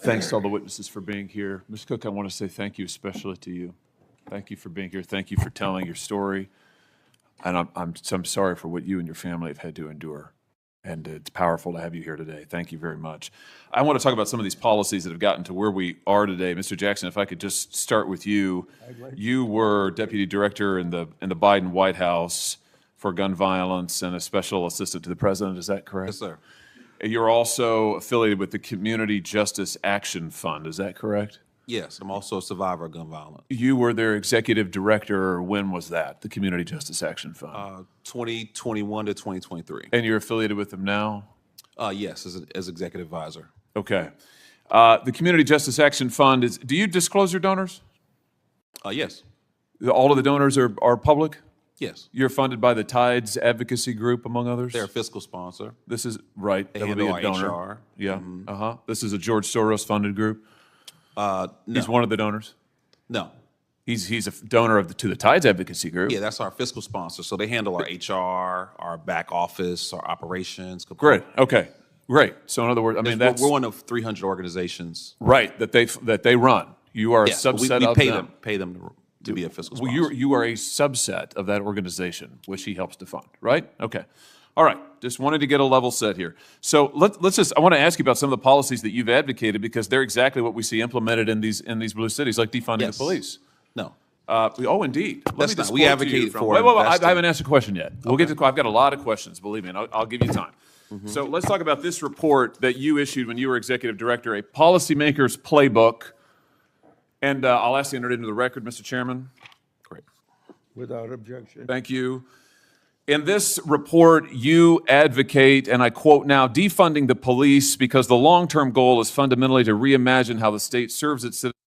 Thanks to all the witnesses for being here. Ms. Cook, I want to say thank you especially to you. Thank you for being here. Thank you for telling your story. And I'm sorry for what you and your family have had to endure. And it's powerful to have you here today. Thank you very much. I want to talk about some of these policies that have gotten to where we are today. Mr. Jackson, if I could just start with you. You were deputy director in the Biden White House for gun violence and a special assistant to the president. Is that correct? Yes, sir. You're also affiliated with the Community Justice Action Fund. Is that correct? Yes, I'm also a survivor of gun violence. You were their executive director. When was that, the Community Justice Action Fund? 2021 to 2023. And you're affiliated with them now? Yes, as executive advisor. Okay. The Community Justice Action Fund is, do you disclose your donors? Yes. All of the donors are public? Yes. You're funded by the Tides Advocacy Group, among others? They're a fiscal sponsor. This is, right, They that would be handle a our donor. HR. Yeah, This is a George Soros funded group? No. He's one of the donors? No. He's a donor to the Tides Advocacy Group? Yeah, that's our fiscal sponsor. So they handle our HR, our back office, our operations. Great, okay, great. So in other words, I mean, that's... We're one of 300 organizations. Right, that they run. You are a Yes, subset we of pay them to be a fiscal sponsor. Well, you are a subset of that organization, which he helps to fund, right? Okay. All right. Just wanted to get a level set here. So let's just, I want to ask you about some of the policies that you've advocated because they're exactly what we see implemented in these blue cities, like defunding the police. No. Oh, indeed. That's not. We advocate for Wait, I haven't asked a question yet. We'll get to, I've got a lot of questions, believe me, and I'll give you time. So let's talk about this report that you issued when you were executive director, a policymaker's playbook. And I'll ask you to enter it into the record, Mr. Chairman. Great. Without objection. Thank you. In this report, you advocate, and I quote now, defunding the police because the long-term goal is fundamentally to reimagine how the state serves its citizens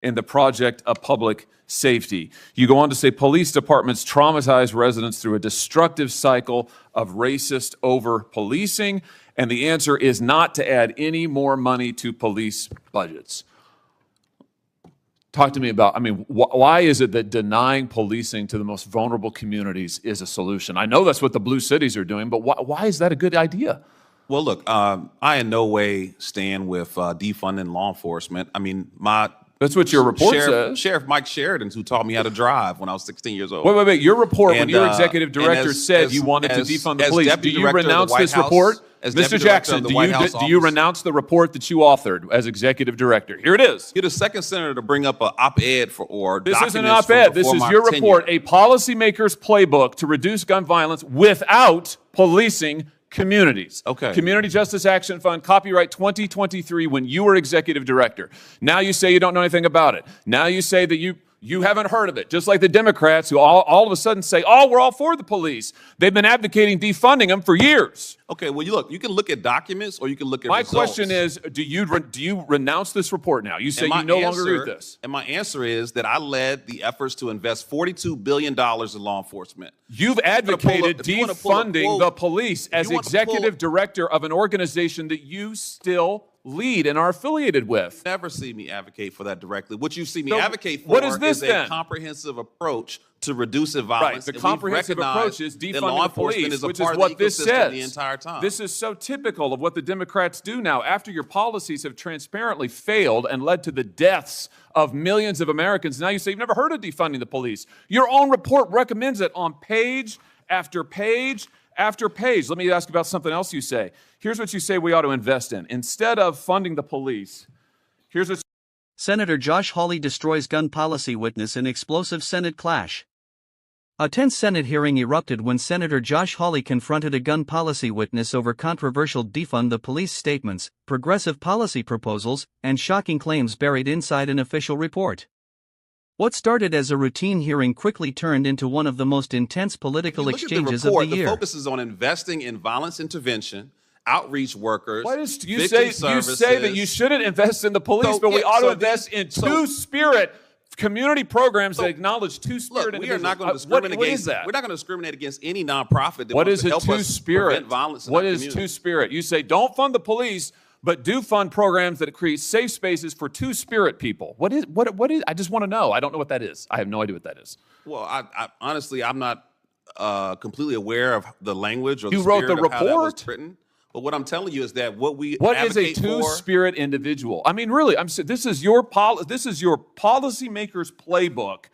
in the project of public safety. You go on to say police departments traumatize residents through a destructive cycle of racist over-policing, and the answer is not to add any more money to police budgets. Talk to me about, I mean, why is it that denying policing to the most vulnerable communities is a solution? I know that's what the blue cities are doing, but why is that a good idea? Well, look, I in no way stand with defunding law enforcement. I mean, that's what your report says. Sheriff Mike Sheridan, who taught me how to drive when I was 16 years old. Wait. Your report, when your executive director said you wanted to defund the police, do you renounce this report? Mr. Jackson, do you renounce the report that you authored as executive director? Here it is. You're the second senator to bring up an op-ed This isn't an op-ed. This is your report, a policymaker's playbook to reduce gun violence without policing communities. Okay. Community Justice Action Fund, copyright 2023, when you were executive director. Now you say you don't know anything about it. Now you say that you haven't heard of it, just like the Democrats who all of a sudden say, oh, we're all for the police. They've been advocating defunding them for years. Okay, well, you can look at documents or you can look at results. My question is, do you renounce this report now? You say you no longer agree with this. And my answer is that I led the efforts to invest $42 billion in law enforcement. You've advocated defunding the police as executive director of an organization that you still lead and are affiliated with. Never see me advocate for that directly. What you see me advocate for what is this, a comprehensive approach to reducing violence. Right. The comprehensive approach is defunding the police, which is what this says. The entire time. This is so typical of what the Democrats do now. After your policies have transparently failed and led to the deaths of millions of Americans, now you say you've never heard of defunding the police. Your own report recommends it on page after page after page. Let me ask about something else you say. Here's what you say we ought to invest in. Instead of funding the police, here's what Senator Josh Hawley destroys gun policy witness in explosive Senate clash. A tense Senate hearing erupted when Senator Josh Hawley confronted a gun policy witness over controversial defund the police statements, progressive policy proposals, and shocking claims buried inside an official report. What started as a routine hearing quickly turned into one of the most intense political exchanges of the year. The focus is on investing in violence intervention, outreach workers. You say that you shouldn't invest in the police, but we ought to invest in two-spirit community programs that acknowledge two-spirit individuals. We are not going to discriminate against that. We're not going to discriminate against any nonprofit that wants to help us prevent violence in our community. What is two-spirit? You say don't fund the police, but do fund programs that create safe spaces for two-spirit people. What is? I just want to know. I don't know what that is. I have no idea what that is. Well, I honestly, I'm not completely aware of the language or the spirit of how that was written. But what I'm telling you is that what is a two-spirit individual? I mean, really, this is your policymaker's playbook.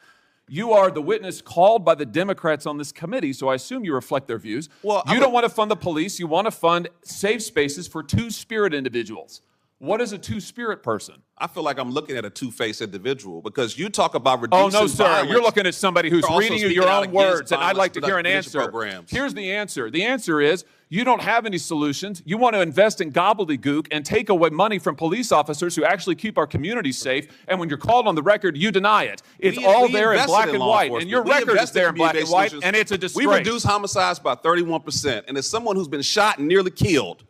You are the witness called by the Democrats on this committee, so I assume you reflect their views. Well, you don't want to fund the police. You want to fund safe spaces for two-spirit individuals. What is a two-spirit person? I feel like I'm looking at a two-faced individual because you talk about reducing violence. Oh, no, sir. Violence. You're looking at somebody who's reading you your own words, and I'd like to hear an answer. Programs. Here's the answer. The answer is you don't have any solutions. You want to invest in gobbledygook and take away money from police officers who actually keep our communities safe, and when you're called on the record, you deny it. It's all there in black and white, and your record is there in black and white, and it's a disgrace. We reduced homicides by 31%, and as someone who's been shot and nearly killed,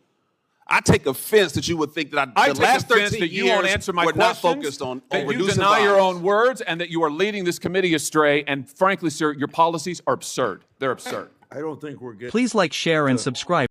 I take offense that you would think that the last 13 years you won't answer my we're questions, not focused on reducing you deny your own words, and that you are leading this committee astray. And frankly, sir, your policies are absurd. They're absurd. I don't think we're getting. Please like, share, and subscribe.